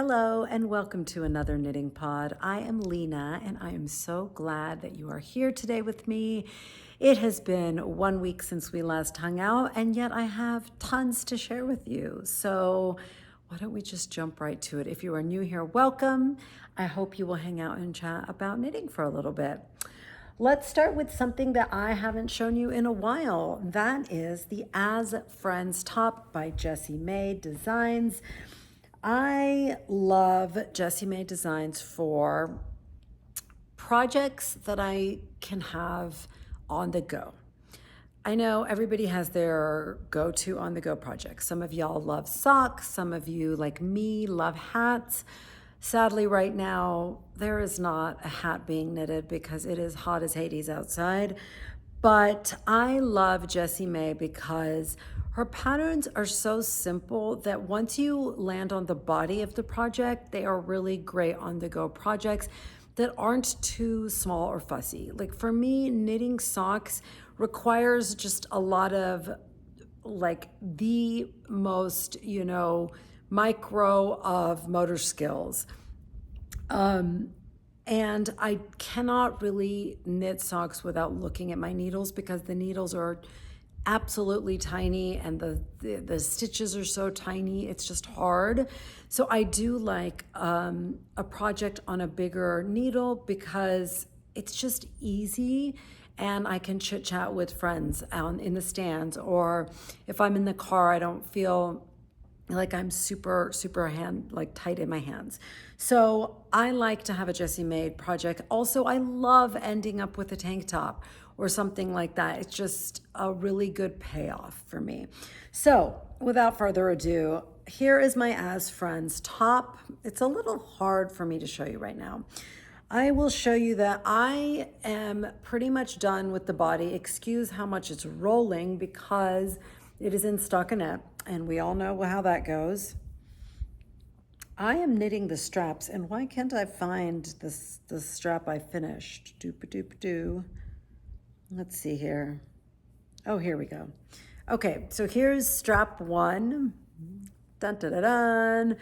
Hello and welcome to another knitting pod. I am Lena and I am so glad that you are here today with me. It has been 1 week since we last hung out and yet I have tons to share with you. So why don't we just jump right to it? If you are new here, welcome. I hope you will hang out and chat about knitting for a little bit. Let's start with something that I haven't shown you in a while. That is the As Friends top by Jessie Maed Designs. I love Jessie Maed Designs for projects that I can have on the go. I know everybody has their go-to on-the-go projects. Some of y'all love socks. Some of you, like me, love hats. Sadly, right now, there is not a hat being knitted because it is hot as Hades outside. But I love Jessie Maed because her patterns are so simple that once you land on the body of the project, they are really great on-the-go projects that aren't too small or fussy. Like for me, knitting socks requires just a lot of like the most, micro of motor skills. And I cannot really knit socks without looking at my needles because the needles are absolutely tiny and the stitches are so tiny, it's just hard. So I do like a project on a bigger needle because it's just easy and I can chit chat with friends out in the stands, or if I'm in the car, I don't feel like I'm super tight in my hands. So I like to have a Jessie Maed project. Also, I love ending up with a tank top or something like that. It's just a really good payoff for me. So without further ado, here is my As Friends top. It's a little hard for me to show you right now. I will show you that I am pretty much done with the body. Excuse how much it's rolling because it is in stockinette, and we all know how that goes. I am knitting the straps, and why can't I find the strap I finished? Doop-a-doop-a-doo. Let's see here. Oh, here we go. Okay, so here's strap one. Dun, dun, dun,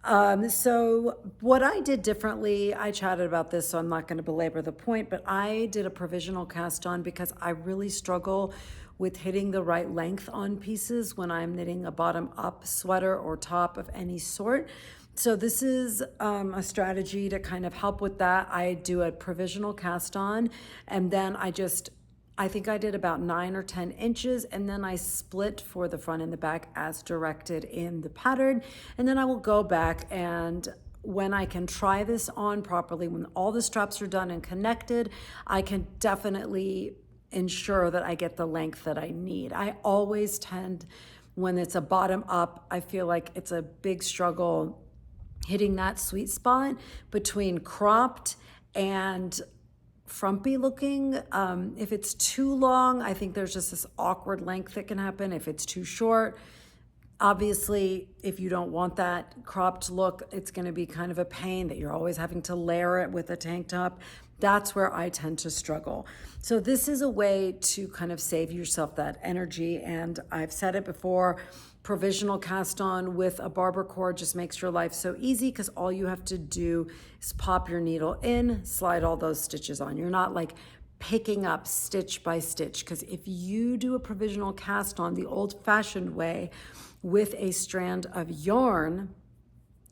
dun. So what I did differently, I chatted about this, so I'm not going to belabor the point, but I did a provisional cast on because I really struggle with hitting the right length on pieces when I'm knitting a bottom up sweater or top of any sort. So this is a strategy to kind of help with that. I do a provisional cast on, and then I think I did about 9 or 10 inches, and then I split for the front and the back as directed in the pattern. And then I will go back, and when I can try this on properly, when all the straps are done and connected, I can definitely ensure that I get the length that I need. I always tend, when it's a bottom up, I feel like it's a big struggle hitting that sweet spot between cropped and frumpy looking. If it's too long, I think there's just this awkward length that can happen. If it's too short, obviously, if you don't want that cropped look, it's going to be kind of a pain that you're always having to layer it with a tank top. That's where I tend to struggle. So this is a way to kind of save yourself that energy. And I've said it before, provisional cast on with a barber cord just makes your life so easy because all you have to do is pop your needle in, slide all those stitches on. You're not like picking up stitch by stitch, because if you do a provisional cast on the old-fashioned way with a strand of yarn,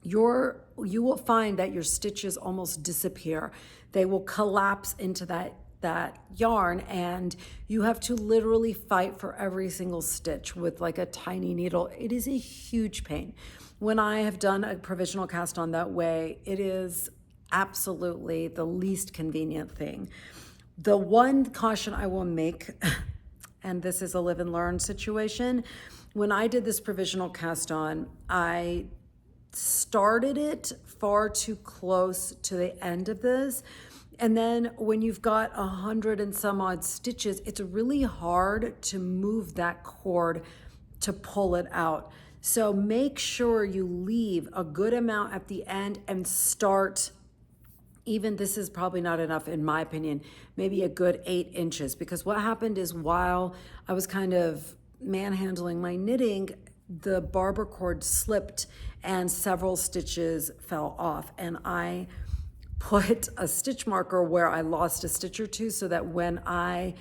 you will find that your stitches almost disappear. They will collapse into that yarn, and you have to literally fight for every single stitch with like a tiny needle. It is a huge pain. When I have done a provisional cast on that way, it is absolutely the least convenient thing. The one caution I will make, and this is a live and learn situation, when I did this provisional cast on, I started it far too close to the end of this. And then when you've got 100 and some odd stitches, it's really hard to move that cord to pull it out. So make sure you leave a good amount at the end and start, even this is probably not enough in my opinion, maybe a good 8 inches. Because what happened is while I was kind of manhandling my knitting, the barber cord slipped and several stitches fell off. And I put a stitch marker where I lost a stitch or two so that when I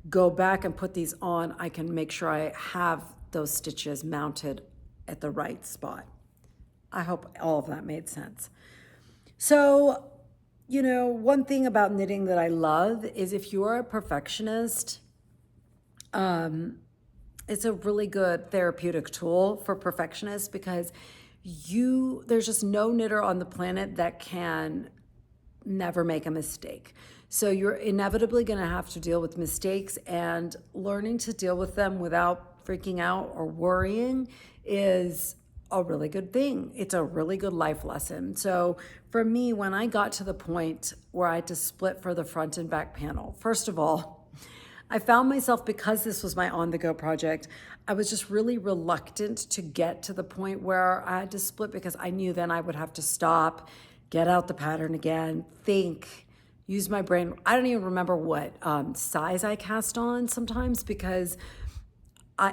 go back and put these on, I can make sure I have those stitches mounted at the right spot. I hope all of that made sense. So, you know, one thing about knitting that I love is if you're a perfectionist, it's a really good therapeutic tool for perfectionists because there's just no knitter on the planet that can never make a mistake. So you're inevitably going to have to deal with mistakes, and learning to deal with them without freaking out or worrying is a really good thing. It's a really good life lesson. So for me, when I got to the point where I had to split for the front and back panel, first of all, I found myself, because this was my on-the-go project, I was just really reluctant to get to the point where I had to split because I knew then I would have to stop, get out the pattern again, think, use my brain. I don't even remember what size I cast on sometimes because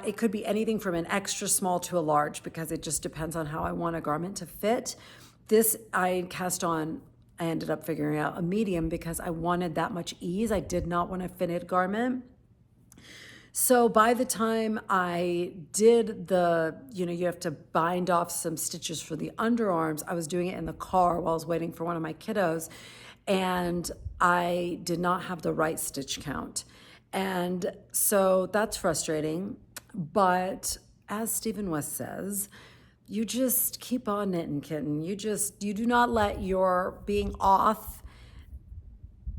it could be anything from an extra small to a large because it just depends on how I want a garment to fit. This I cast on, I ended up figuring out a medium because I wanted that much ease. I did not want a fitted garment. So by the time I did you have to bind off some stitches for the underarms, I was doing it in the car while I was waiting for one of my kiddos, and I did not have the right stitch count. And so that's frustrating. But as Stephen West says, you just keep on knitting, kitten. You do not let your being off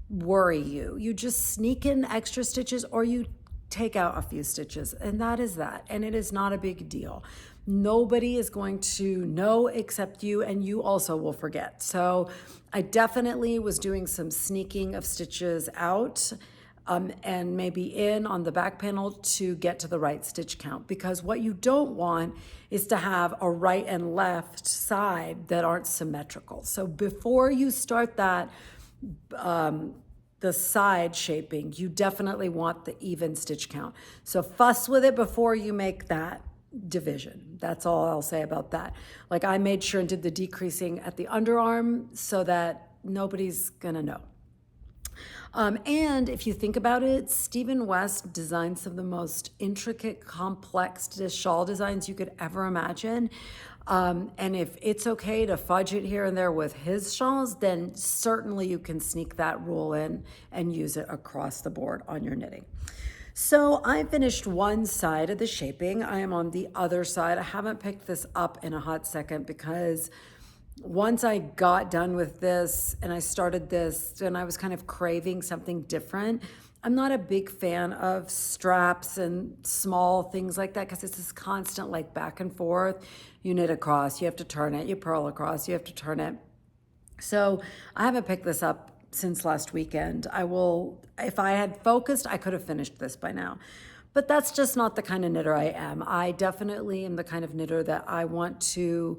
worry you. You just sneak in extra stitches or you take out a few stitches, and that is that. And it is not a big deal. Nobody is going to know except you, and you also will forget. So I definitely was doing some sneaking of stitches out and maybe in on the back panel to get to the right stitch count, because what you don't want is to have a right and left side that aren't symmetrical. So before you start that, the side shaping, you definitely want the even stitch count. So fuss with it before you make that division. That's all I'll say about that. Like, I made sure and did the decreasing at the underarm so that nobody's gonna know. And if you think about it, Stephen West designed some of the most intricate, complex shawl designs you could ever imagine. And if it's okay to fudge it here and there with his shawls, then certainly you can sneak that rule in and use it across the board on your knitting. So I finished one side of the shaping. I am on the other side. I haven't picked this up in a hot second because once I got done with this and I started this and I was kind of craving something different. I'm not a big fan of straps and small things like that because it's this constant like back and forth. You knit across, you have to turn it, you purl across, you have to turn it. So I haven't picked this up since last weekend. If I had focused, I could have finished this by now. But that's just not the kind of knitter I am. I definitely am the kind of knitter that I want to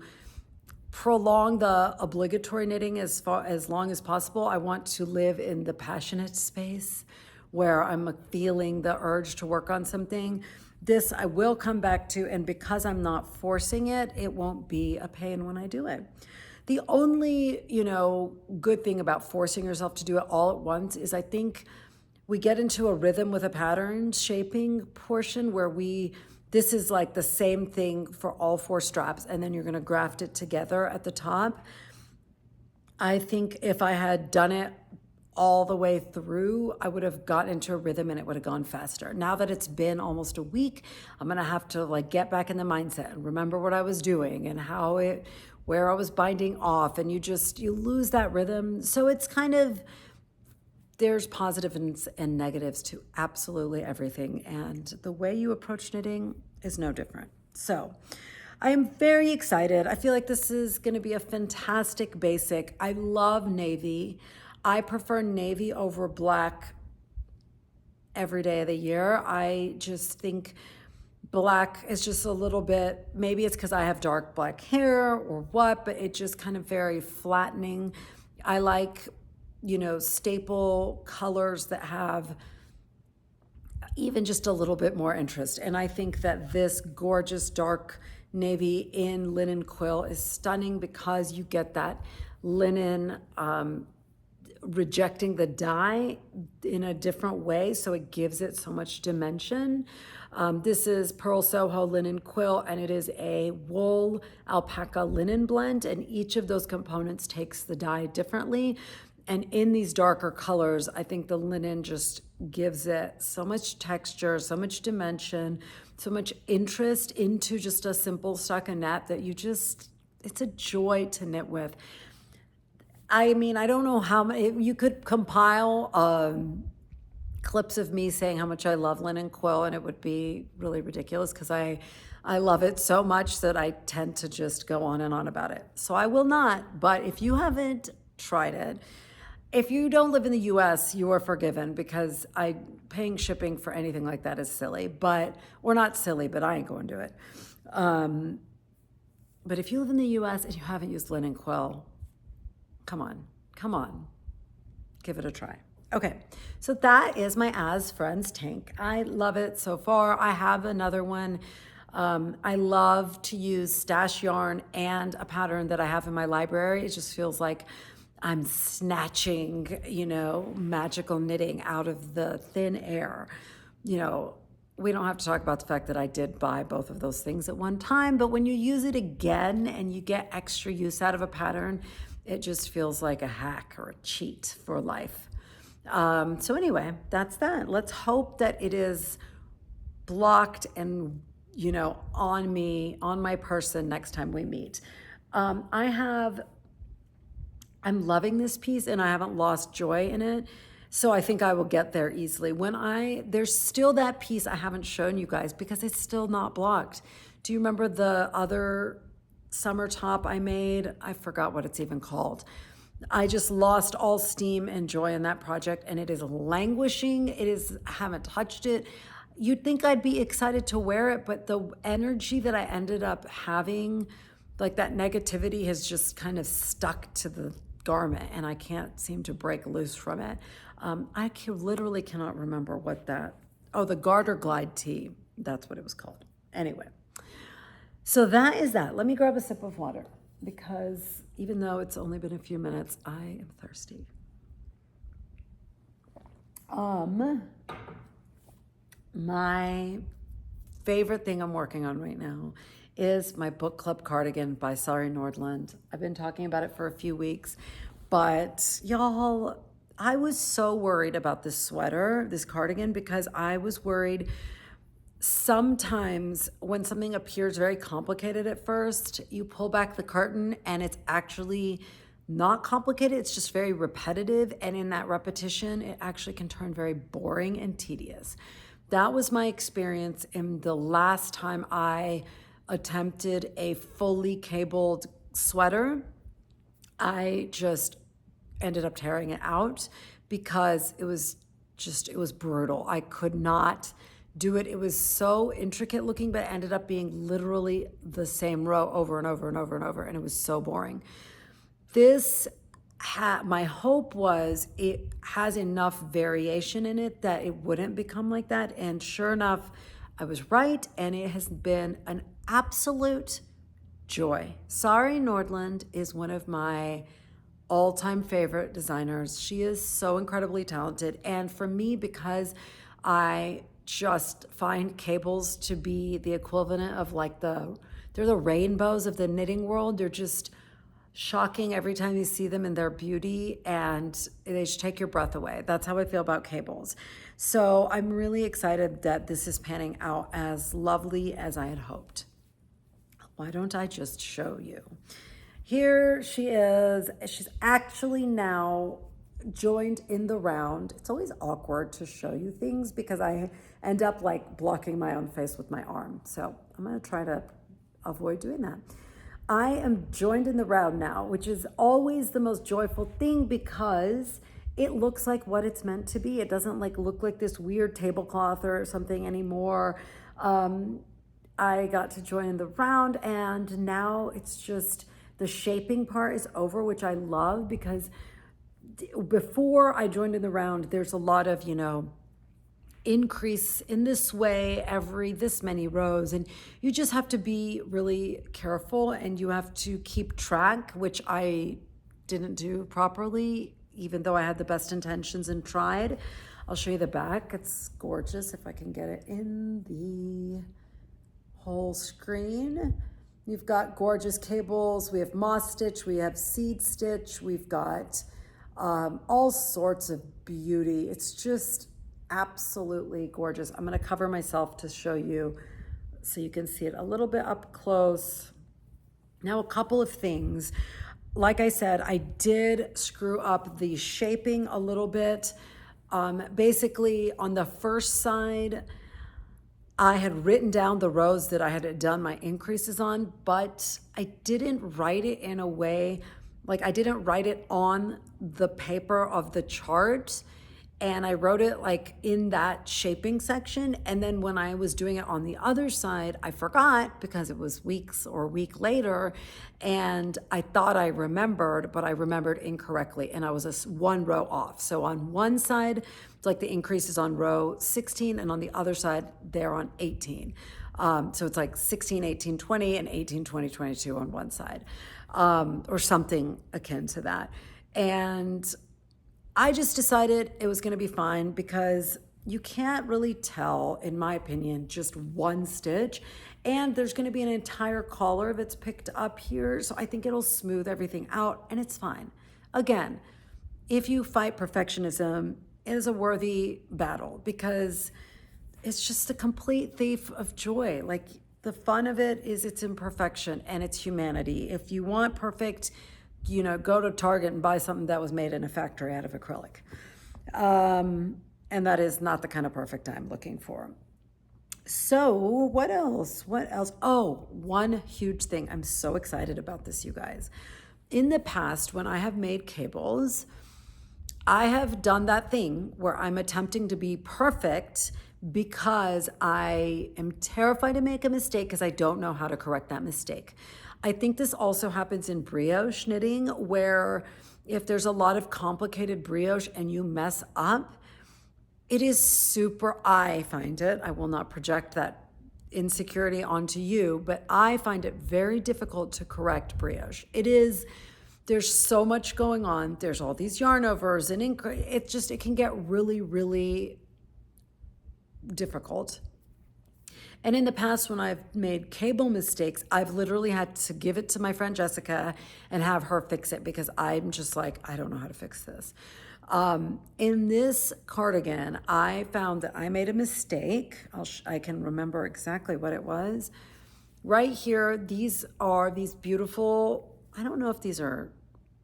prolong the obligatory knitting as long as possible. I want to live in the passionate space where I'm feeling the urge to work on something. This I will come back to, and because I'm not forcing it, it won't be a pain when I do it. The only, good thing about forcing yourself to do it all at once is I think we get into a rhythm with a pattern shaping portion where this is like the same thing for all 4 straps, and then you're gonna graft it together at the top. I think if I had done it all the way through, I would have gotten into a rhythm and it would have gone faster. Now that it's been almost a week, I'm gonna have to get back in the mindset and remember what I was doing and where I was binding off, and you lose that rhythm. So it's kind of, there's positives and negatives to absolutely everything, and the way you approach knitting is no different. So I am very excited. I feel like this is going to be a fantastic basic. I love navy. I prefer navy over black every day of the year. I just think black is just a little bit, maybe it's because I have dark black hair or what, but it just kind of very flattening. I like staple colors that have even just a little bit more interest. And I think that this gorgeous dark navy in linen quill is stunning because you get that linen rejecting the dye in a different way, so it gives it so much dimension. This is Pearl Soho Linen Quill, and it is a wool alpaca linen blend, and each of those components takes the dye differently. And in these darker colors, I think the linen just gives it so much texture, so much dimension, so much interest into just a simple stockinette that it's a joy to knit with. I mean, I don't know how many, you could compile clips of me saying how much I love linen quill, and it would be really ridiculous because I love it so much that I tend to just go on and on about it. So I will not, but if you haven't tried it, if you don't live in the US, you are forgiven because paying shipping for anything like that is silly, or not silly, but I ain't going to do it. But if you live in the US and you haven't used linen quill, come on, give it a try. Okay, so that is my As Friends tank. I love it so far. I have another one. I love to use stash yarn and a pattern that I have in my library. It just feels like I'm snatching, magical knitting out of the thin air. We don't have to talk about the fact that I did buy both of those things at one time, but when you use it again and you get extra use out of a pattern, it just feels like a hack or a cheat for life. So anyway, that's that. Let's hope that it is blocked and, on me, on my person next time we meet. I'm loving this piece and I haven't lost joy in it. So I think I will get there easily. There's still that piece I haven't shown you guys because it's still not blocked. Do you remember the other summer top I made? I forgot what it's even called. I just lost all steam and joy in that project and it is languishing. I haven't touched it. You'd think I'd be excited to wear it, but the energy that I ended up having, like that negativity has just kind of stuck to the garment and I can't seem to break loose from it. Literally cannot remember the Garter Glide Tee, that's what it was called. Anyway, so that is that. Let me grab a sip of water because even though it's only been a few minutes, I am thirsty. My favorite thing I'm working on right now is my book club cardigan by Sari Nordlund. I've been talking about it for a few weeks, but y'all, I was so worried about this cardigan, because I was worried sometimes when something appears very complicated at first, you pull back the curtain and it's actually not complicated, it's just very repetitive, and in that repetition, it actually can turn very boring and tedious. That was my experience in the last time I attempted a fully cabled sweater. I just ended up tearing it out because it was brutal. I could not do it. It was so intricate looking, but it ended up being literally the same row over and over and over and over, and it was so boring. My hope was it has enough variation in it that it wouldn't become like that, and sure enough, I was right, and it has been an absolute joy. Sari Nordlund is one of my all-time favorite designers. She is so incredibly talented, and for me, because I just find cables to be the equivalent of they're the rainbows of the knitting world. They're just shocking every time you see them in their beauty, and they just take your breath away. That's how I feel about cables. So I'm really excited that this is panning out as lovely as I had hoped. Why don't I just show you? Here she is. She's actually now joined in the round. It's always awkward to show you things because I end up blocking my own face with my arm. So I'm going to try to avoid doing that. I am joined in the round now, which is always the most joyful thing because it looks like what it's meant to be. It doesn't look like this weird tablecloth or something anymore. I got to join in the round, and now it's just the shaping part is over, which I love because before I joined in the round, there's a lot of, increase in this way every this many rows, and you just have to be really careful, and you have to keep track, which I didn't do properly, even though I had the best intentions and tried. I'll show you the back. It's gorgeous if I can get it in the whole screen. You've got gorgeous cables. We have moss stitch, we have seed stitch, we've got all sorts of beauty. It's just absolutely gorgeous. I'm going to cover myself to show you so you can see it a little bit up close. Now, a couple of things. Like I said, I did screw up the shaping a little bit. Basically, on the first side, I had written down the rows that I had done my increases on, but I didn't write it in a way, like I didn't write it on the paper of the chart, and I wrote it like in that shaping section. And then when I was doing it on the other side, I forgot because it was weeks or a week later, and I thought I remembered, but I remembered incorrectly, and I was one row off. So on one side, it's like the increase is on row 16, and on the other side, they're on 18. So it's like 16, 18, 20, and 18, 20, 22 on one side, or something akin to that. And I just decided it was going to be fine because you can't really tell, in my opinion, just one stitch. And there's going to be an entire collar that's picked up here. So I think it'll smooth everything out, and it's fine. Again, if you fight perfectionism, it is a worthy battle because it's just a complete thief of joy. Like, the fun of it is its imperfection and its humanity. If you want perfect, go to Target and buy something that was made in a factory out of acrylic. And that is not the kind of perfect I'm looking for. So what else? Oh, one huge thing. I'm so excited about this, you guys. In the past, when I have made cables, I have done that thing where I'm attempting to be perfect because I am terrified to make a mistake because I don't know how to correct that mistake. I think this also happens in brioche knitting, where if there's a lot of complicated brioche and you mess up, it is I find it, I will not project that insecurity onto you, but I find it very difficult to correct brioche. There's so much going on. There's all these yarn overs and it can get really, really difficult. And in the past, when I've made cable mistakes, I've literally had to give it to my friend Jessica and have her fix it because I'm just like, I don't know how to fix this. In this cardigan, I found that I made a mistake. I can remember exactly what it was. Right here, these are these beautiful, I don't know if these are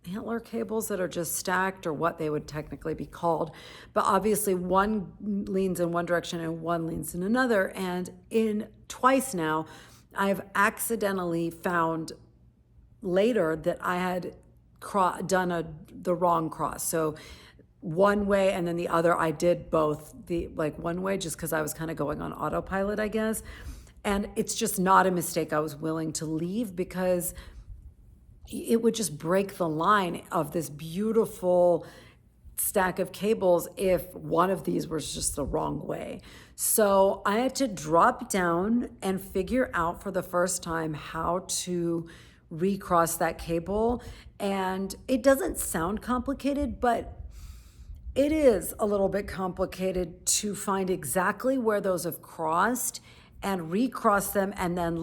antler cables that are just stacked or what they would technically be called, but obviously one leans in one direction and one leans in another. And in twice now, I've accidentally found later that I had done the wrong cross. So one way and then the other, I did both one way just because I was kind of going on autopilot, I guess. And it's just not a mistake I was willing to leave because it would just break the line of this beautiful stack of cables if one of these was just the wrong way. So I had to drop down and figure out for the first time how to recross that cable. And it doesn't sound complicated, but it is a little bit complicated to find exactly where those have crossed and recross them and then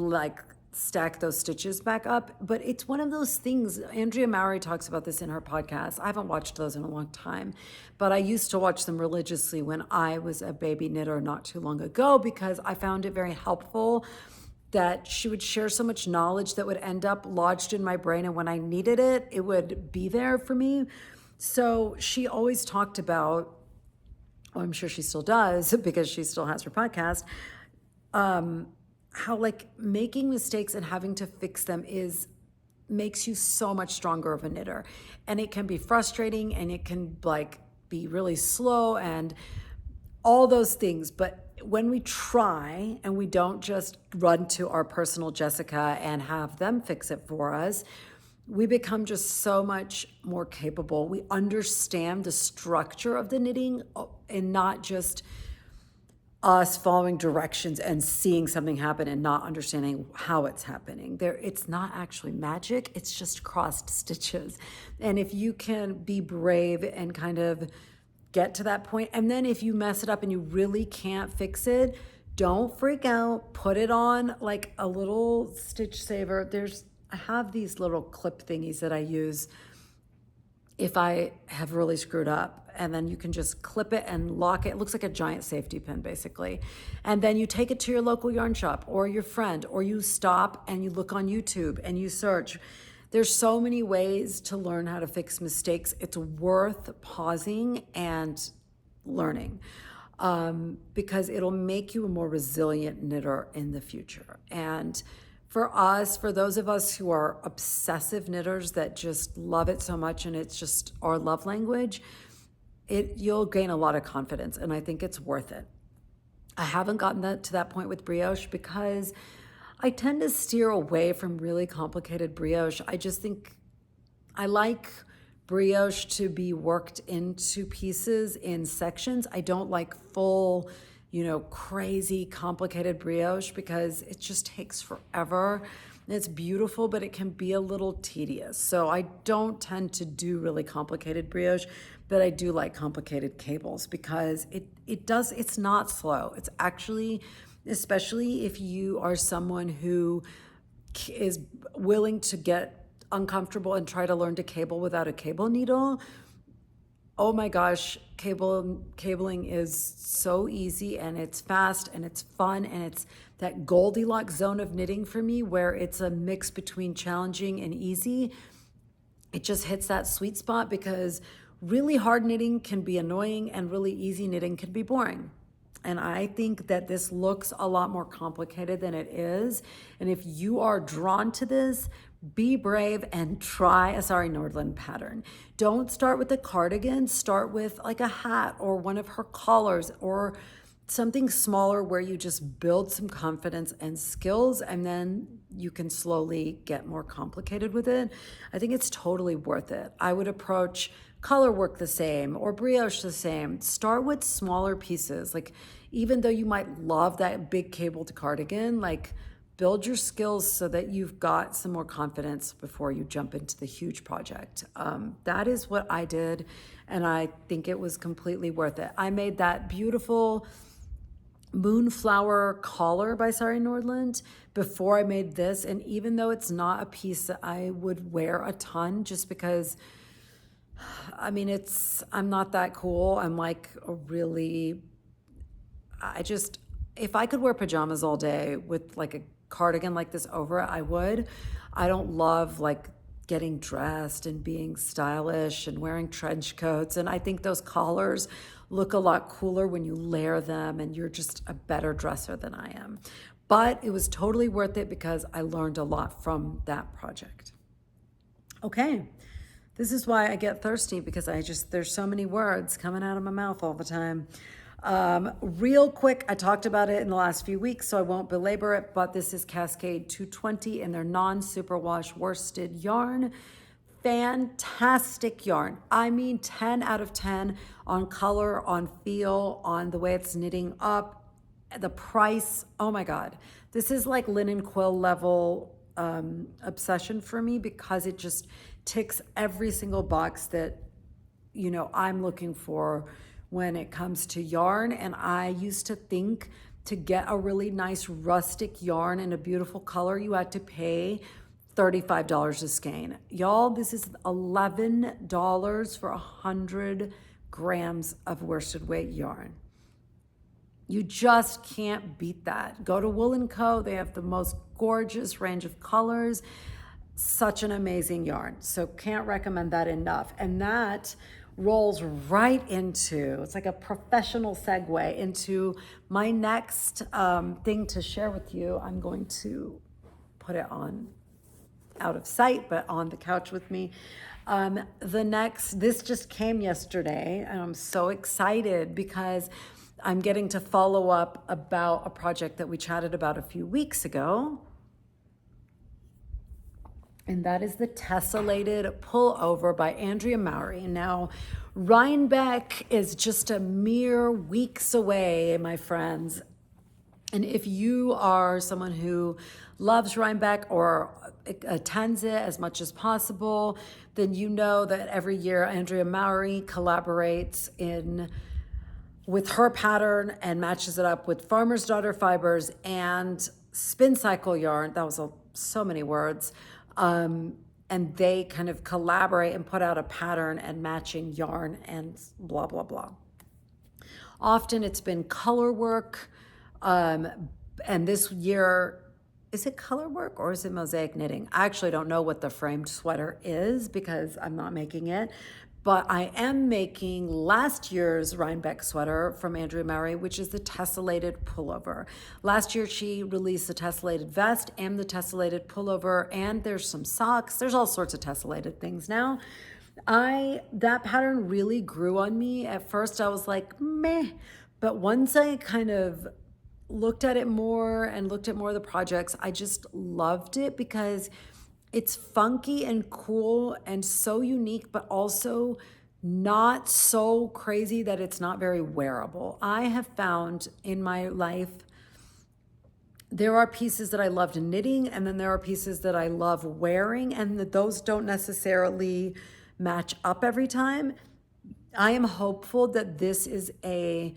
stack those stitches back up. But it's one of those things, Andrea Mowry talks about this in her podcast. I haven't watched those in a long time, but I used to watch them religiously when I was a baby knitter not too long ago because I found it very helpful that she would share so much knowledge that would end up lodged in my brain, and when I needed it, it would be there for me. So she always talked about, I'm sure she still does because she still has her podcast, how making mistakes and having to fix them makes you so much stronger of a knitter. And it can be frustrating and it can be really slow and all those things. But when we try and we don't just run to our personal Jessica and have them fix it for us, we become just so much more capable. We understand the structure of the knitting and not just us following directions and seeing something happen and not understanding how it's happening. It's not actually magic, it's just crossed stitches. And if you can be brave and kind of get to that point, and then if you mess it up and you really can't fix it, don't freak out. Put it on like a little stitch saver. I have these little clip thingies that I use if I have really screwed up, and then you can just clip it and lock it. It looks like a giant safety pin, basically. And then you take it to your local yarn shop or your friend, or you stop and you look on YouTube and you search. There's so many ways to learn how to fix mistakes. It's worth pausing and learning, because it'll make you a more resilient knitter in the future. And for those of us who are obsessive knitters that just love it so much and it's just our love language, you'll gain a lot of confidence, and I think it's worth it. I haven't gotten to that point with brioche because I tend to steer away from really complicated brioche. I just think I like brioche to be worked into pieces in sections. I don't like full, crazy complicated brioche because it just takes forever. It's beautiful, but it can be a little tedious. So I don't tend to do really complicated brioche, but I do like complicated cables because it's not slow. It's actually, especially if you are someone who is willing to get uncomfortable and try to learn to cable without a cable needle. Oh my gosh, cabling is so easy, and it's fast and it's fun, and it's that Goldilocks zone of knitting for me where it's a mix between challenging and easy. It just hits that sweet spot because really hard knitting can be annoying and really easy knitting can be boring. And I think that this looks a lot more complicated than it is. And if you are drawn to this, be brave and try a Sari Nordlund pattern. Don't start with a cardigan, start with like a hat or one of her collars or something smaller where you just build some confidence and skills, and then you can slowly get more complicated with it. I think it's totally worth it. I would approach color work the same or brioche the same. Start with smaller pieces. Like, even though you might love that big cabled cardigan, like, build your skills so that you've got some more confidence before you jump into the huge project. That is what I did, and I think it was completely worth it. I made that beautiful Moonflower collar by Sari Nordlund before I made this, and even though it's not a piece that I would wear a ton, just because, I'm not that cool. I'm like if I could wear pajamas all day with like a cardigan like this over it, I would. I don't love like getting dressed and being stylish and wearing trench coats. And I think those collars look a lot cooler when you layer them, and you're just a better dresser than I am. But it was totally worth it because I learned a lot from that project. Okay. This is why I get thirsty, because there's so many words coming out of my mouth all the time. Real quick, I talked about it in the last few weeks, so I won't belabor it, but this is Cascade 220 in their non-superwash worsted yarn. Fantastic yarn. 10 out of 10 on color, on feel, on the way it's knitting up. The price, oh my God. This is like linen quill level obsession for me, because it just ticks every single box that, I'm looking for when it comes to yarn. And I used to think to get a really nice rustic yarn in a beautiful color, you had to pay $35 a skein. Y'all, this is $11 for 100 grams of worsted weight yarn. You just can't beat that. Go to Wool & Co. They have the most gorgeous range of colors. Such an amazing yarn. So can't recommend that enough. And that rolls right into, it's like a professional segue into my next thing to share with you. I'm going to put it on out of sight, but on the couch with me. This just came yesterday, and I'm so excited because I'm getting to follow up about a project that we chatted about a few weeks ago. and that is the Tessellated Pullover by Andrea Mowry. Now, Rhinebeck is just a mere weeks away, my friends. And if you are someone who loves Rhinebeck or attends it as much as possible, then you know that every year Andrea Mowry collaborates with her pattern and matches it up with Farmer's Daughter fibers and Spincycle yarn. That was so many words. And they kind of collaborate and put out a pattern and matching yarn and blah, blah, blah. Often it's been color work. And this year, is it color work or is it mosaic knitting? I actually don't know what the framed sweater is because I'm not making it, but I am making last year's Rhinebeck sweater from Andrea Mowry, which is the Tessellated Pullover. Last year, she released the Tessellated vest and the Tessellated Pullover, and there's some socks. There's all sorts of Tessellated things now. That pattern really grew on me. At first, I was like, meh, but once I kind of looked at it more and looked at more of the projects, I just loved it because it's funky and cool and so unique, but also not so crazy that it's not very wearable. I have found in my life, there are pieces that I loved knitting, and then there are pieces that I love wearing, and those don't necessarily match up every time. I am hopeful that this is a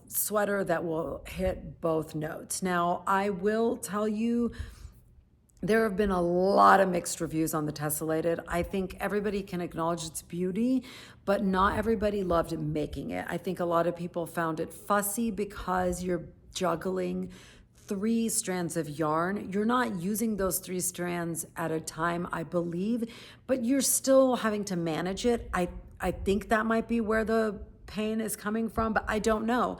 sweater that will hit both notes. Now, I will tell you, there have been a lot of mixed reviews on the Tesselated. I think everybody can acknowledge its beauty, but not everybody loved making it. I think a lot of people found it fussy because you're juggling 3 strands of yarn. You're not using those 3 strands at a time, I believe, but you're still having to manage it. I think that might be where the pain is coming from, but I don't know.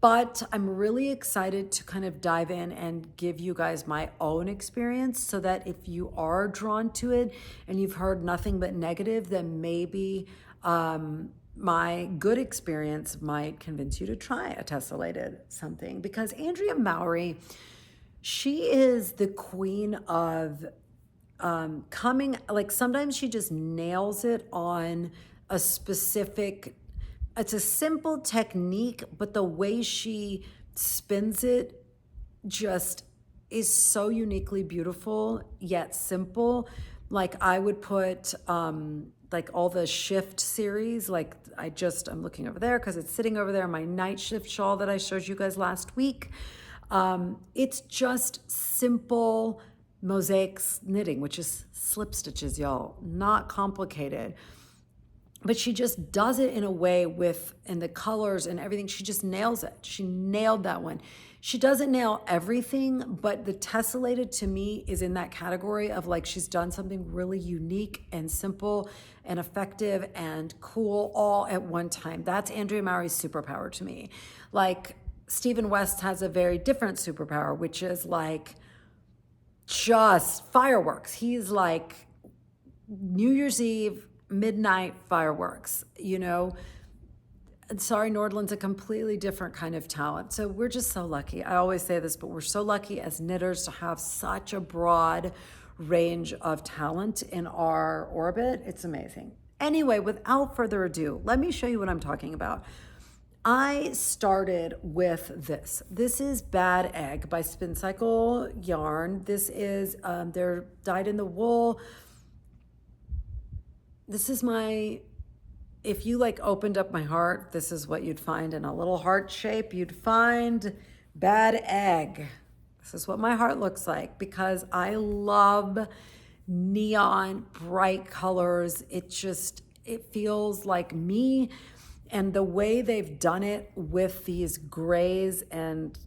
But I'm really excited to kind of dive in and give you guys my own experience so that if you are drawn to it and you've heard nothing but negative, then maybe my good experience might convince you to try a Tessellated something. Because Andrea Mowry, she is the queen of coming, like sometimes she just nails it on a specific, it's a simple technique, but the way she spins it just is so uniquely beautiful, yet simple. Like I would put like all the shift series, like I'm looking over there because it's sitting over there, my night shift shawl that I showed you guys last week. It's just simple mosaics knitting, which is slip stitches, y'all, not complicated. But she just does it in a way and the colors and everything, she just nails it. She nailed that one. She doesn't nail everything, but the Tesselated to me is in that category of like she's done something really unique and simple and effective and cool all at one time. That's Andrea Mowry's superpower to me. Like Stephen West has a very different superpower, which is like just fireworks. He's like New Year's Eve, midnight fireworks, you know. Sari Nordlund's a completely different kind of talent. So we're just so lucky. I always say this, but we're so lucky as knitters to have such a broad range of talent in our orbit. It's amazing. Anyway, without further ado, let me show you what I'm talking about. I started with this. This is Bad Egg by Spincycle yarn. This is, they're dyed in the wool. This is if you like opened up my heart, this is what you'd find in a little heart shape. You'd find Bad Egg. This is what my heart looks like because I love neon, bright colors. It feels like me. And the way they've done it with these grays, and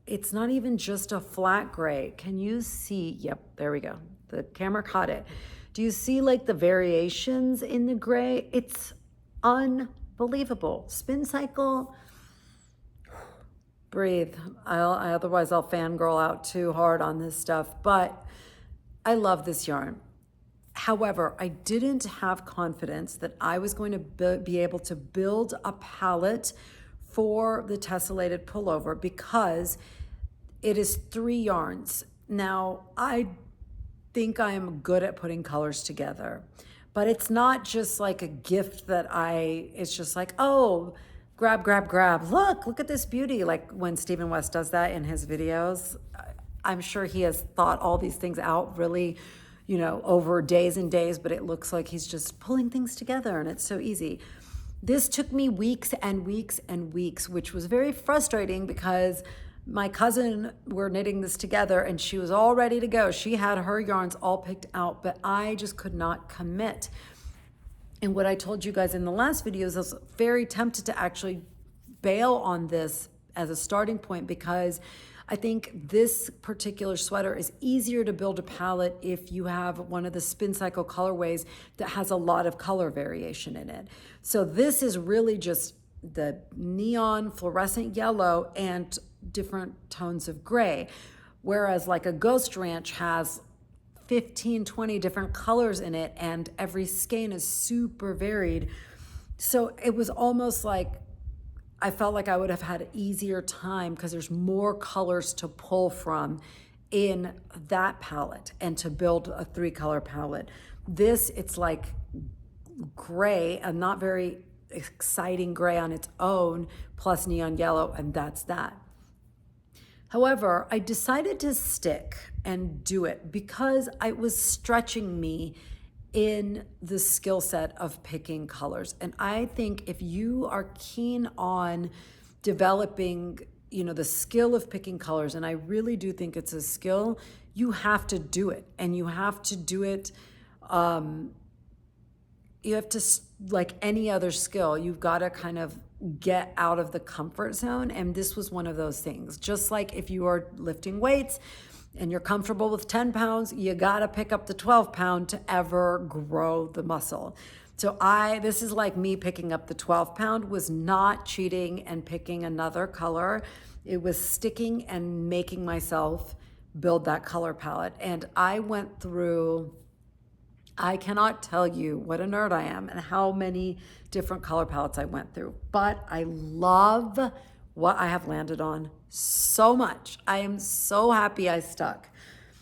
it's not even just a flat gray. Can you see? Yep, there we go. The camera caught it. Do you see like the variations in the gray? It's unbelievable. Spincycle, breathe. Otherwise I'll fangirl out too hard on this stuff, but I love this yarn. However, I didn't have confidence that I was going to be able to build a palette for the Tessellated Pullover because it is 3 yarns. Now, I think I am good at putting colors together. But it's not just like a gift that it's just like, oh, grab, grab, grab. Look at this beauty. Like when Stephen West does that in his videos, I'm sure he has thought all these things out really, over days and days, but it looks like he's just pulling things together and it's so easy. This took me weeks and weeks and weeks, which was very frustrating because my cousin were knitting this together and she was all ready to go. She had her yarns all picked out, but I just could not commit. And what I told you guys in the last video is I was very tempted to actually bail on this as a starting point because I think this particular sweater is easier to build a palette if you have one of the Spincycle colorways that has a lot of color variation in it. So this is really just the neon fluorescent yellow and different tones of gray. Whereas like a Ghost Ranch has 15, 20 different colors in it and every skein is super varied. So it was almost like I felt like I would have had an easier time because there's more colors to pull from in that palette and to build a 3-color palette. This, it's like gray, a not very exciting gray on its own, plus neon yellow, and that's that. However, I decided to stick and do it because it was stretching me in the skill set of picking colors. And I think if you are keen on developing, the skill of picking colors, and I really do think it's a skill, you have to do it. And you have to do it, you have to, like any other skill, you've got to kind of get out of the comfort zone. And this was one of those things. Just like if you are lifting weights, and you're comfortable with 10 pounds, you got to pick up the 12 pound to ever grow the muscle. So this is like me picking up the 12 pound was not cheating and picking another color. It was sticking and making myself build that color palette. And I went through, I cannot tell you what a nerd I am and how many different color palettes I went through, but I love what I have landed on so much. I am so happy I stuck.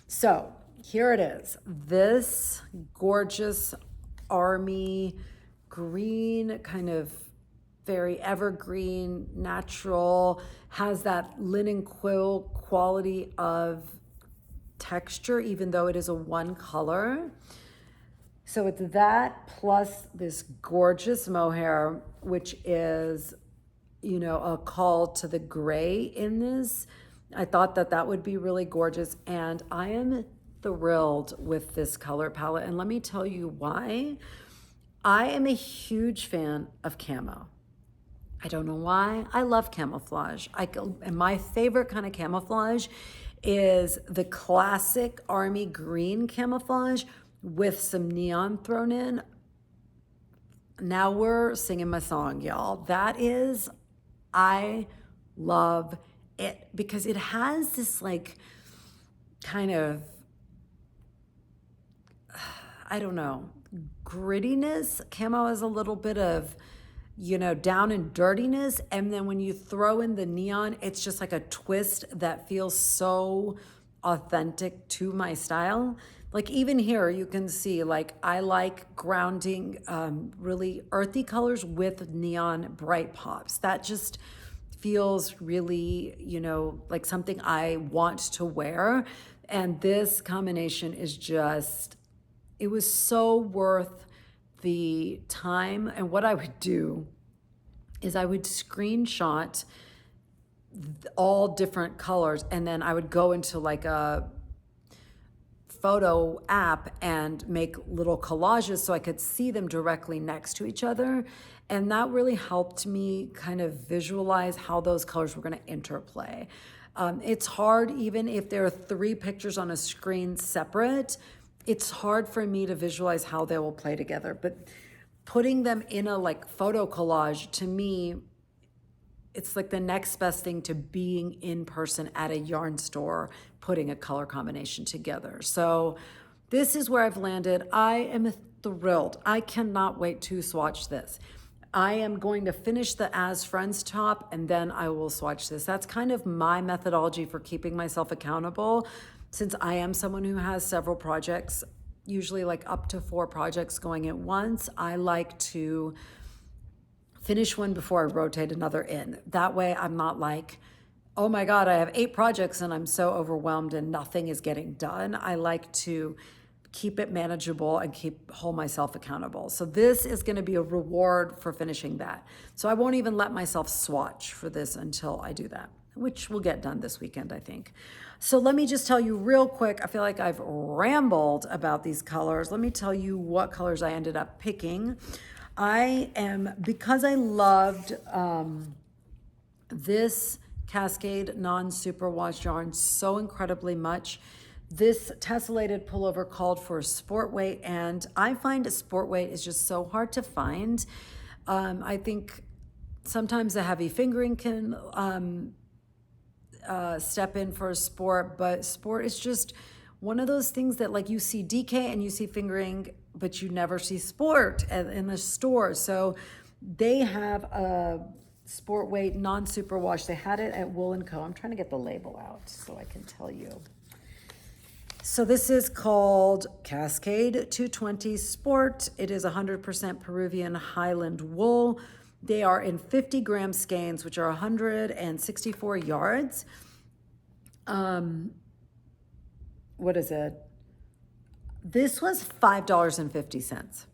So here it is. This gorgeous army green, kind of very evergreen, natural, has that linen quill quality of texture, even though it is a one color. So it's that plus this gorgeous mohair, which is a call to the gray in this. I thought that would be really gorgeous. And I am thrilled with this color palette. And let me tell you why. I am a huge fan of camo. I don't know why. I love camouflage. And my favorite kind of camouflage is the classic army green camouflage with some neon thrown in. Now we're singing my song, y'all. I love it because it has this like kind of, I don't know, grittiness. Camo has a little bit of, down and dirtiness. And then when you throw in the neon, it's just like a twist that feels so authentic to my style. Like even here, you can see, like I like grounding really earthy colors with neon bright pops. That just feels really, like something I want to wear. And this combination is just, it was so worth the time. And what I would do is I would screenshot all different colors and then I would go into like a photo app and make little collages so I could see them directly next to each other. And that really helped me kind of visualize how those colors were going to interplay. It's hard, even if there are 3 pictures on a screen separate, it's hard for me to visualize how they will play together. But putting them in a like photo collage, to me, it's like the next best thing to being in person at a yarn store, putting a color combination together. So this is where I've landed. I am thrilled. I cannot wait to swatch this. I am going to finish the As Friends top and then I will swatch this. That's kind of my methodology for keeping myself accountable. since I am someone who has several projects, usually like up to 4 projects going at once, I like to finish one before I rotate another in. That way I'm not like, oh my God, I have 8 projects and I'm so overwhelmed and nothing is getting done. I like to keep it manageable and hold myself accountable. So this is going to be a reward for finishing that. So I won't even let myself swatch for this until I do that, which will get done this weekend, I think. So let me just tell you real quick, I feel like I've rambled about these colors. Let me tell you what colors I ended up picking. Because I loved this Cascade non-superwash yarn so incredibly much, this Tesselated pullover called for sport weight, and I find a sport weight is just so hard to find. I think sometimes a heavy fingering can step in for a sport, but sport is just one of those things that like you see DK and you see fingering, but you never see sport in the store. So they have a sport weight non-superwash. They had it at Wool & Co. I'm trying to get the label out so I can tell you. So this is called Cascade 220 Sport. It is 100% Peruvian Highland wool. They are in 50 gram skeins, which are 164 yards. What is it? This was $5.50.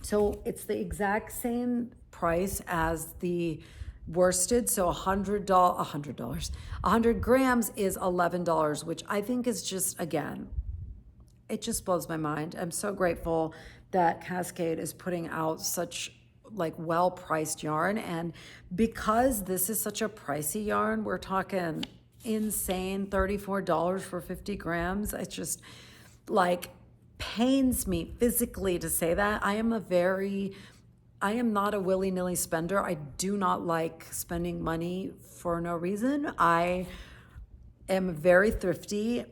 So it's the exact same price as the worsted. So $100, $100 grams is $11, which I think is just, again, it just blows my mind. I'm so grateful that Cascade is putting out such like well-priced yarn. And because this is such a pricey yarn, we're talking insane $34 for 50 grams. It's just like pains me physically to say that. I am not a willy-nilly spender. I do not like spending money for no reason. I am very thrifty,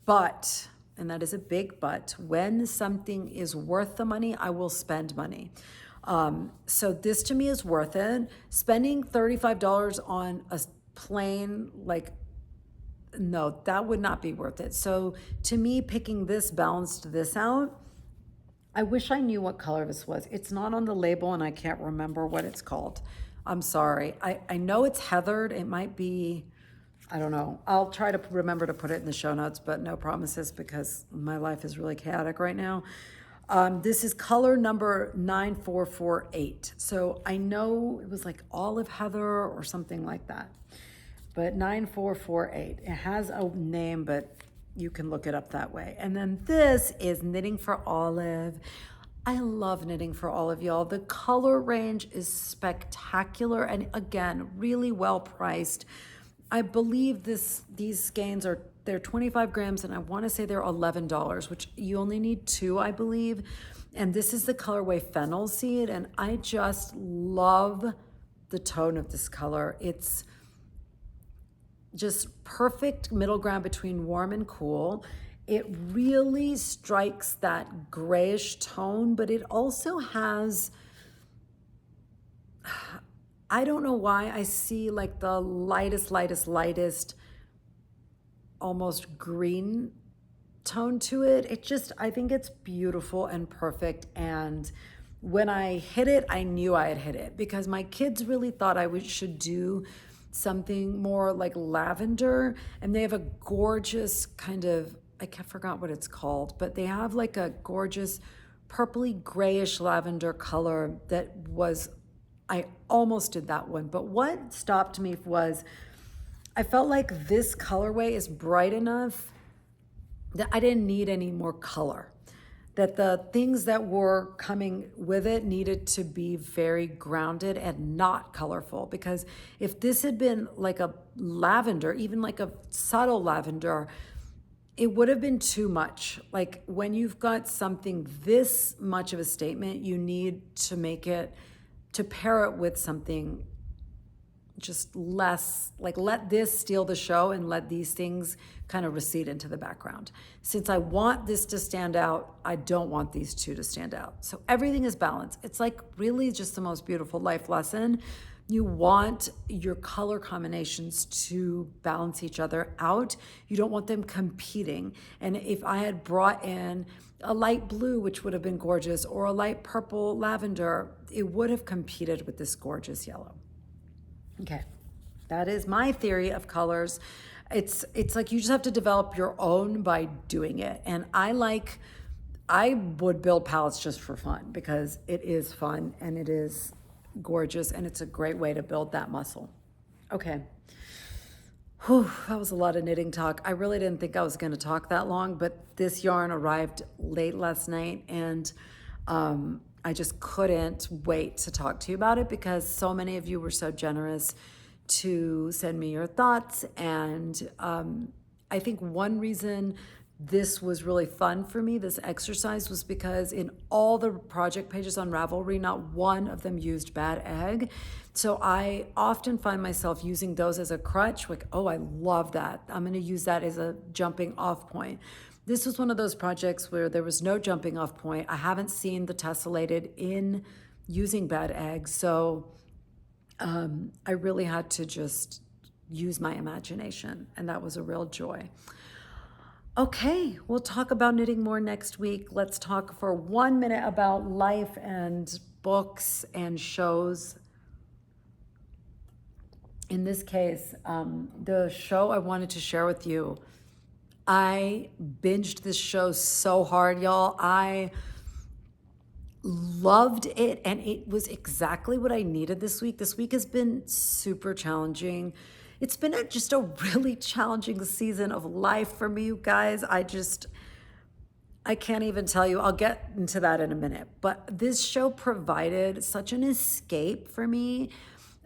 but, and that is a big but, when something is worth the money, I will spend money. So this to me is worth it. Spending $35 on a plain, like, no, that would not be worth it. So to me, picking this balanced this out. I wish I knew what color this was. It's not on the label and I can't remember what it's called. I'm sorry. I know it's heathered. It might be, I don't know. I'll try to remember to put it in the show notes, but no promises because my life is really chaotic right now. This is color number 9448. So I know it was like olive heather or something like that, but 9448. It has a name, but you can look it up that way. And then this is Knitting for Olive. I love Knitting for Olive, y'all. The color range is spectacular and again, really well priced. I believe these skeins they're 25 grams and I want to say they're $11, which you only need 2, I believe. And this is the colorway Fennel Seed, and I just love the tone of this color. It's just perfect middle ground between warm and cool. It really strikes that grayish tone, but it also has, I don't know why I see like the lightest, almost green tone to it. I think it's beautiful and perfect. And when I hit it, I knew I had hit it because my kids really thought I should do something more like lavender. And they have a gorgeous kind of, I forgot what it's called, but they have like a gorgeous purpley grayish lavender color that was, I almost did that one. But what stopped me was I felt like this colorway is bright enough that I didn't need any more color. That the things that were coming with it needed to be very grounded and not colorful. Because if this had been like a lavender, even like a subtle lavender, it would have been too much. Like when you've got something this much of a statement, you need to make it, to pair it with something just less, like let this steal the show and let these things kind of recede into the background. Since I want this to stand out, I don't want these two to stand out. So everything is balanced. It's like really just the most beautiful life lesson You want your color combinations to balance each other out. You don't want them competing. And if I had brought in a light blue, which would have been gorgeous, or a light purple lavender, it would have competed with this gorgeous yellow. Okay, that is my theory of colors. It's like you just have to develop your own by doing it. And I would build palettes just for fun because it is fun and it is gorgeous and it's a great way to build that muscle. Okay. Whew, that was a lot of knitting talk. I really didn't think I was going to talk that long, but this yarn arrived late last night and I just couldn't wait to talk to you about it because so many of you were so generous to send me your thoughts. And I think one reason this was really fun for me, this exercise, was because in all the project pages on Ravelry, not one of them used bad egg. So I often find myself using those as a crutch, like, oh, I love that. I'm going to use that as a jumping off point. This was one of those projects where there was no jumping off point. I haven't seen the Tesselated in using bad eggs, so I really had to just use my imagination, and that was a real joy. Okay, we'll talk about knitting more next week. Let's talk for 1 minute about life and books and shows. In this case, the show I wanted to share with you, I binged this show so hard, y'all. I loved it, and it was exactly what I needed this week. This week has been super challenging. It's been just a really challenging season of life for me, you guys. I can't even tell you. I'll get into that in a minute. But this show provided such an escape for me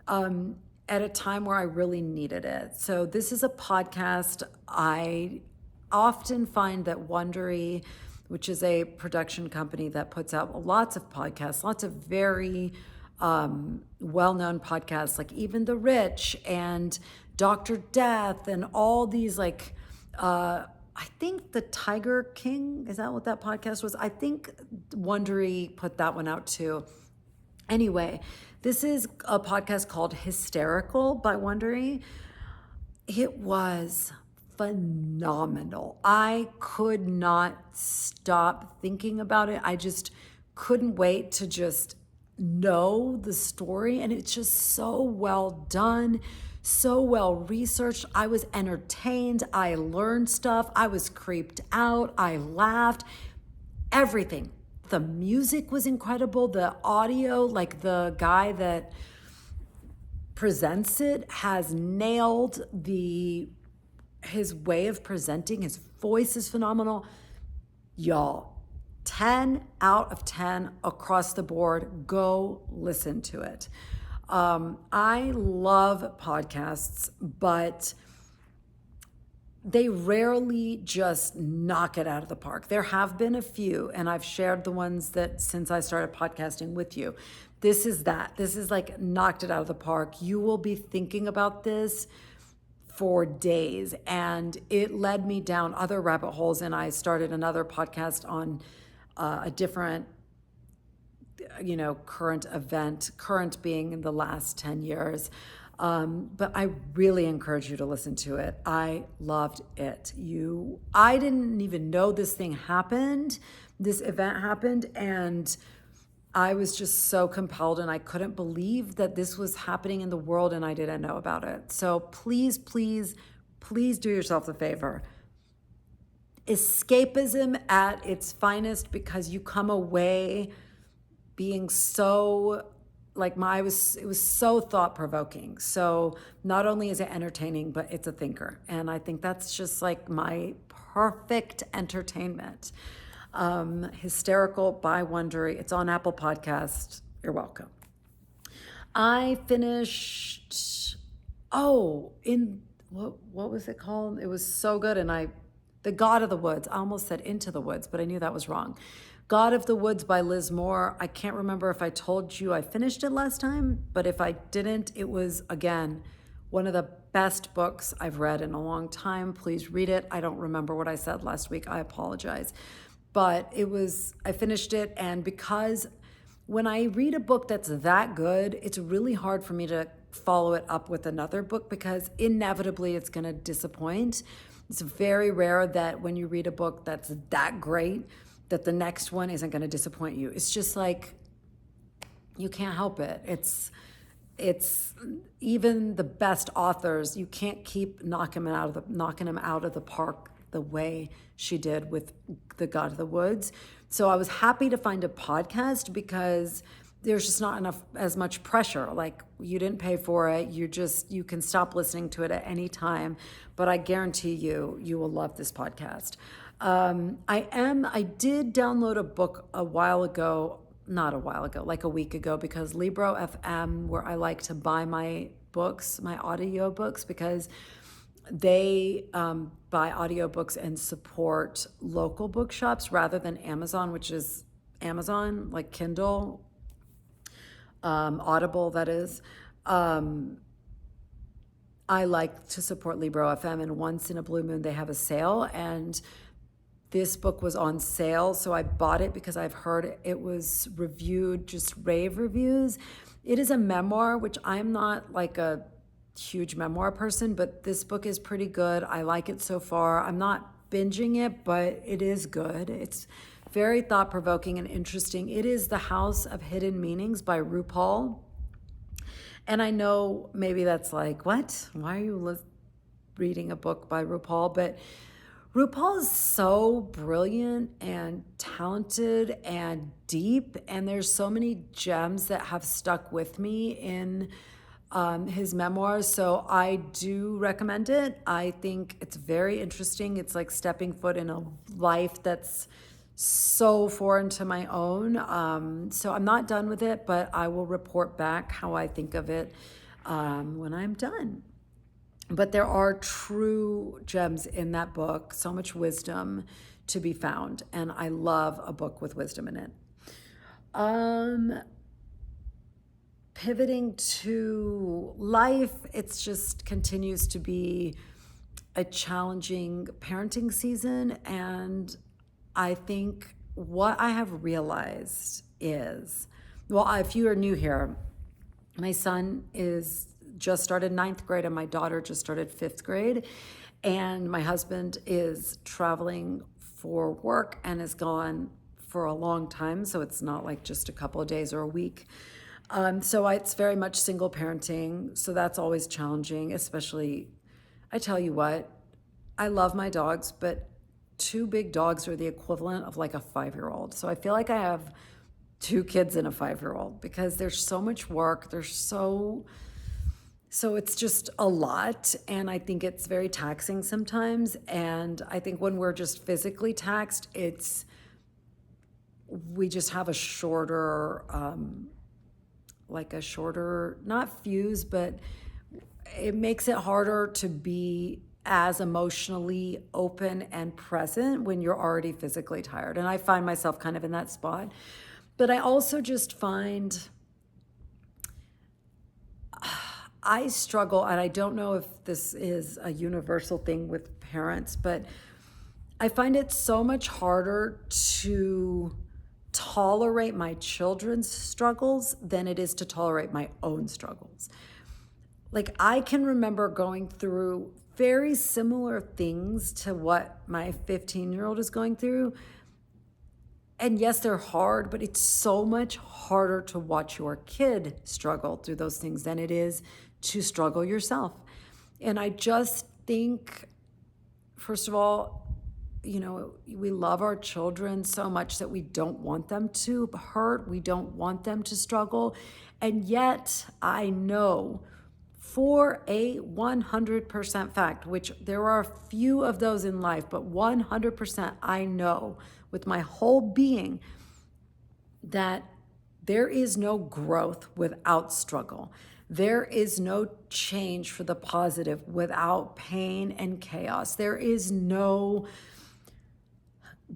at a time where I really needed it. So this is a podcast. I often find that Wondery, which is a production company that puts out lots of podcasts, lots of very well-known podcasts, like Even the Rich and Dr. Death and all these, like, I think the Tiger King, is that what that podcast was? I think Wondery put that one out too. Anyway, this is a podcast called Hysterical by Wondery. It was phenomenal. I could not stop thinking about it. I just couldn't wait to just know the story. And it's just so well done, so well researched. I was entertained. I learned stuff. I was creeped out. I laughed. Everything. The music was incredible. The audio, like the guy that presents it has nailed his way of presenting. His voice is phenomenal. Y'all, 10 out of 10 across the board. Go listen to it. I love podcasts, but they rarely just knock it out of the park. There have been a few, and I've shared the ones that since I started podcasting with you. This is that. This is like knocked it out of the park. You will be thinking about this for days, and it led me down other rabbit holes, and I started another podcast on a different current event, current being in the last 10 years. But I really encourage you to listen to it. I loved it. I didn't even know this event happened, and I was just so compelled, and I couldn't believe that this was happening in the world and I didn't know about it. So please, please, please do yourself a favor. Escapism at its finest, because you come away being so, like it was so thought-provoking. So not only is it entertaining, but it's a thinker. And I think that's just like my perfect entertainment. Hysterical by Wondery. It's on Apple Podcasts. You're welcome. I finished, what was it called? It was so good. And The God of the Woods. I almost said Into the Woods, but I knew that was wrong. God of the Woods by Liz Moore. I can't remember if I told you I finished it last time, but if I didn't, it was, again, one of the best books I've read in a long time. Please read it. I don't remember what I said last week. I apologize. But I finished it, and because when I read a book that's that good, it's really hard for me to follow it up with another book because inevitably it's going to disappoint. It's very rare that when you read a book that's that great, that the next one isn't going to disappoint you. It's just like, you can't help it. It's even the best authors, you can't keep knocking them out of the park the way she did with The God of the Woods. So I was happy to find a podcast because there's just not as much pressure. Like, you didn't pay for it. You can stop listening to it at any time. But I guarantee you will love this podcast. I did download a book not a while ago, like a week ago, because Libro FM, where I like to buy my books, my audio books, because they buy audiobooks and support local bookshops rather than Amazon, which is Amazon, like Kindle, Audible, that is. I like to support Libro FM, and once in a blue moon they have a sale, and this book was on sale, so I bought it because I've heard it was reviewed, just rave reviews. It is a memoir, which I'm not like a huge memoir person, but this book is pretty good. I like it so far. I'm not binging it, but it is good. It's very thought-provoking and interesting. It is The House of Hidden Meanings by RuPaul. And I know maybe that's like, what? Why are you reading a book by RuPaul? But RuPaul is so brilliant and talented and deep, and there's so many gems that have stuck with me in his memoirs, so I do recommend it. I think it's very interesting. It's like stepping foot in a life that's so foreign to my own. So I'm not done with it, but I will report back how I think of it when I'm done. But there are true gems in that book, so much wisdom to be found, and I love a book with wisdom in it. Pivoting to life, it's just continues to be a challenging parenting season, and I think what I have realized is, well, if you are new here, my son is just started 9th grade and my daughter just started 5th grade, and my husband is traveling for work and is gone for a long time, so it's not like just a couple of days or a week. So it's very much single parenting, so that's always challenging, especially, I tell you what, I love my dogs, but 2 big dogs are the equivalent of like a 5-year-old. So I feel like I have 2 kids and a 5-year-old because there's so much work, so it's just a lot, and I think it's very taxing sometimes, and I think when we're just physically taxed, we just have a shorter, not fuse, but it makes it harder to be as emotionally open and present when you're already physically tired. And I find myself kind of in that spot. But I also just find I struggle, and I don't know if this is a universal thing with parents, but I find it so much harder to tolerate my children's struggles than it is to tolerate my own struggles. Like, I can remember going through very similar things to what my 15-year-old is going through. And yes, they're hard, but it's so much harder to watch your kid struggle through those things than it is to struggle yourself. And I just think, first of all, we love our children so much that we don't want them to hurt. We don't want them to struggle. And yet I know for a 100% fact, which there are a few of those in life, but 100% I know with my whole being that there is no growth without struggle. There is no change for the positive without pain and chaos. There is no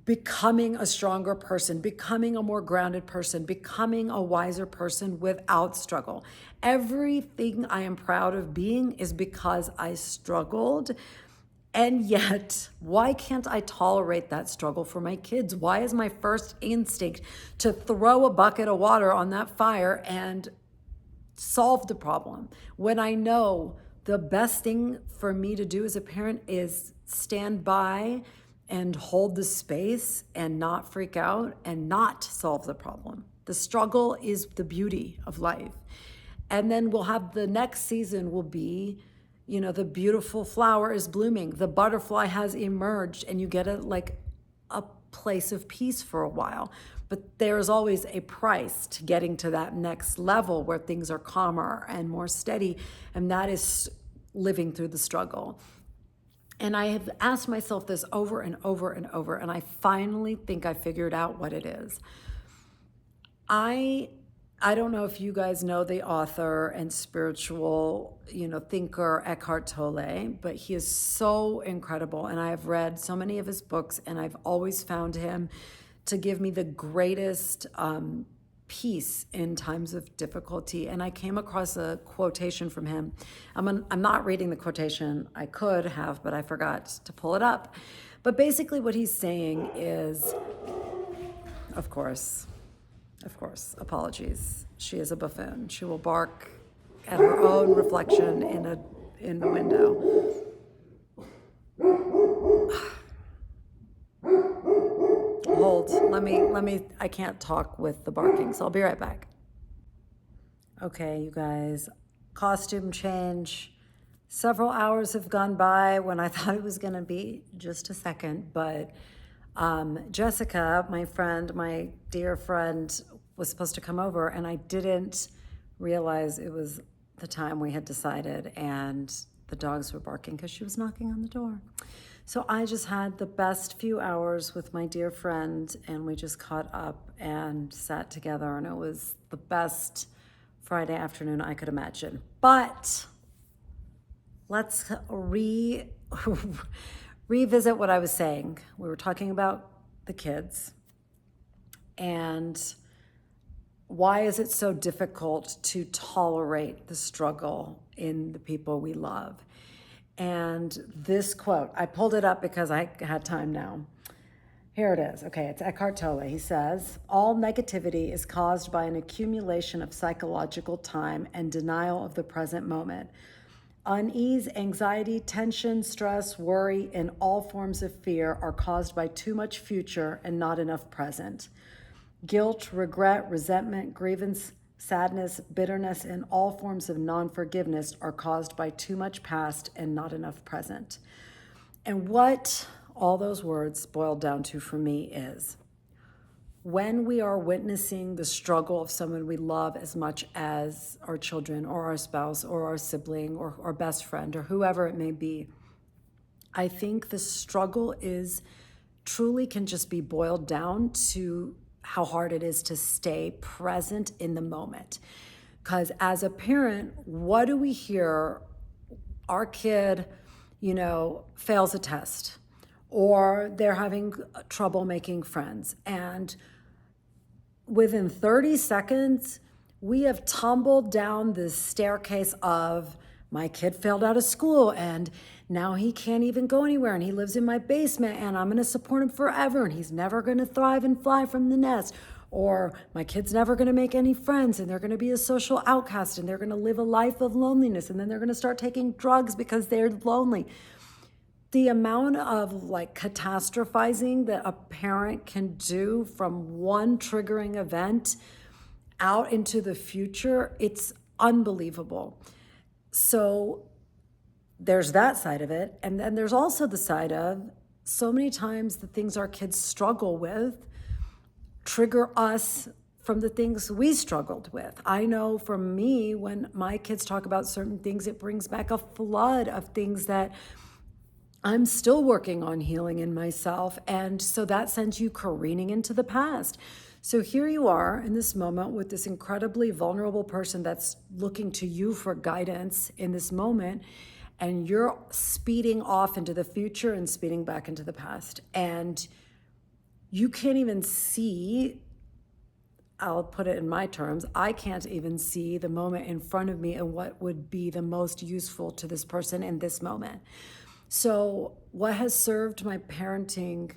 becoming a stronger person, becoming a more grounded person, becoming a wiser person without struggle. Everything I am proud of being is because I struggled. And yet, why can't I tolerate that struggle for my kids? Why is my first instinct to throw a bucket of water on that fire and solve the problem, when I know the best thing for me to do as a parent is stand by and hold the space and not freak out and not solve the problem? The struggle is the beauty of life. And then we'll have the next season will be, the beautiful flower is blooming, the butterfly has emerged, and you get a place of peace for a while. But there's always a price to getting to that next level where things are calmer and more steady, and that is living through the struggle. And I have asked myself this over and over and over, and I finally think I figured out what it is. I don't know if you guys know the author and spiritual, thinker Eckhart Tolle, but he is so incredible. And I have read so many of his books, and I've always found him to give me the greatest peace in times of difficulty. And I came across a quotation from him. I'm not reading the quotation. I could have, but I forgot to pull it up. But basically what he's saying is, of course, apologies. She is a buffoon. She will bark at her own reflection in the window. Hold, let me, I can't talk with the barking, so I'll be right back. Okay, you guys, costume change. Several hours have gone by when I thought it was gonna be just a second, but Jessica, my dear friend, was supposed to come over, and I didn't realize it was the time we had decided, and the dogs were barking because she was knocking on the door. So I just had the best few hours with my dear friend, and we just caught up and sat together, and it was the best Friday afternoon I could imagine. But let's revisit what I was saying. We were talking about the kids, and why is it so difficult to tolerate the struggle in the people we love? And this quote, I pulled it up because I had time now. Here it is. Okay, it's Eckhart Tolle. He says, all negativity is caused by an accumulation of psychological time and denial of the present moment. Unease, anxiety, tension, stress, worry, and all forms of fear are caused by too much future and not enough present. Guilt, regret, resentment, grievance, sadness, bitterness, and all forms of non-forgiveness are caused by too much past and not enough present. And what all those words boiled down to for me is, when we are witnessing the struggle of someone we love as much as our children or our spouse or our sibling or our best friend or whoever it may be, I think the struggle is truly can just be boiled down to how hard it is to stay present in the moment. Because as a parent, what do we hear? Our kid, fails a test, or they're having trouble making friends. And within 30 seconds, we have tumbled down this staircase of, my kid failed out of school and now he can't even go anywhere and he lives in my basement and I'm going to support him forever and he's never going to thrive and fly from the nest. Or my kid's never going to make any friends and they're going to be a social outcast and they're going to live a life of loneliness and then they're going to start taking drugs because they're lonely. The amount of catastrophizing that a parent can do from one triggering event out into the future, it's unbelievable. So there's that side of it. And then there's also the side of so many times the things our kids struggle with trigger us from the things we struggled with. I know for me, when my kids talk about certain things, it brings back a flood of things that I'm still working on healing in myself. And so that sends you careening into the past. So here you are in this moment with this incredibly vulnerable person that's looking to you for guidance in this moment, and you're speeding off into the future and speeding back into the past. And you can't even see, I'll put it in my terms, I can't even see the moment in front of me and what would be the most useful to this person in this moment. So what has served my parenting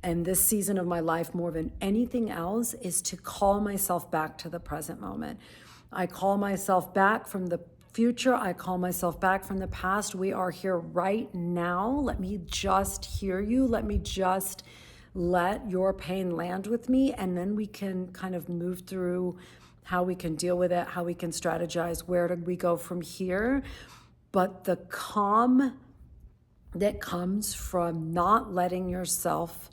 and this season of my life more than anything else is to call myself back to the present moment. I call myself back from the future. I call myself back from the past. We are here right now. Let me just hear you. Let me just let your pain land with me. And then we can kind of move through how we can deal with it, how we can strategize, where do we go from here. But the calm that comes from not letting yourself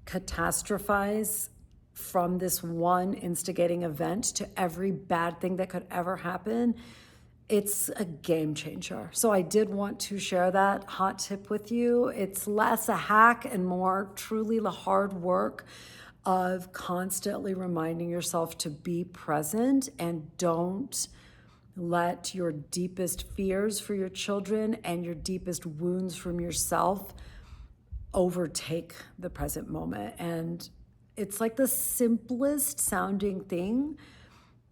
catastrophize from this one instigating event to every bad thing that could ever happen, it's a game changer. So I did want to share that hot tip with you. It's less a hack and more truly the hard work of constantly reminding yourself to be present and don't let your deepest fears for your children and your deepest wounds from yourself overtake the present moment. And it's like the simplest sounding thing,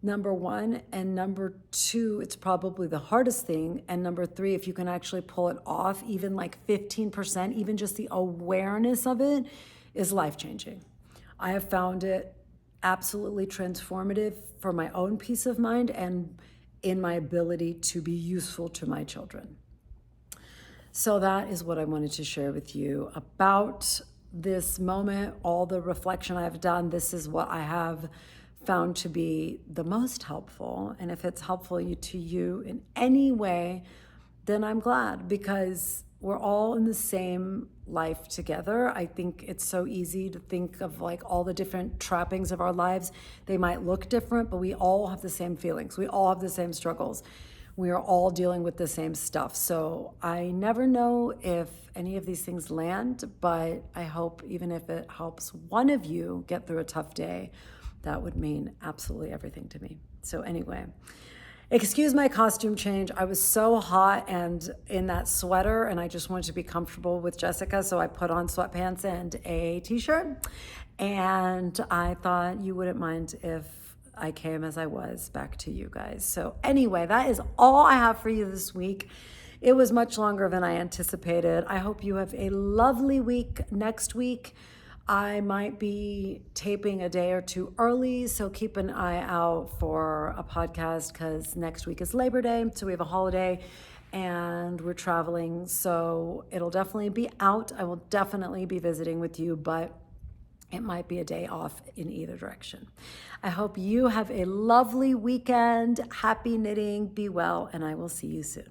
number one. And number two, it's probably the hardest thing. And number three, if you can actually pull it off, even like 15%, even just the awareness of it is life-changing. I have found it absolutely transformative for my own peace of mind and in my ability to be useful to my children. So that is what I wanted to share with you about this moment, all the reflection I've done. This is what I have found to be the most helpful. And if it's helpful to you in any way, then I'm glad, because we're all in the same life together. I think it's so easy to think of like all the different trappings of our lives. They might look different, but we all have the same feelings. We all have the same struggles. We are all dealing with the same stuff. So I never know if any of these things land, but I hope even if it helps one of you get through a tough day, that would mean absolutely everything to me. So anyway, excuse my costume change. I was so hot and in that sweater, and I just wanted to be comfortable with Jessica, so I put on sweatpants and a t-shirt. And I thought you wouldn't mind if I came as I was back to you guys. So anyway, that is all I have for you this week. It was much longer than I anticipated. I hope you have a lovely week next week. I might be taping a day or two early, so keep an eye out for a podcast because next week is Labor Day, so we have a holiday and we're traveling, so it'll definitely be out. I will definitely be visiting with you, but it might be a day off in either direction. I hope you have a lovely weekend. Happy knitting, be well, and I will see you soon.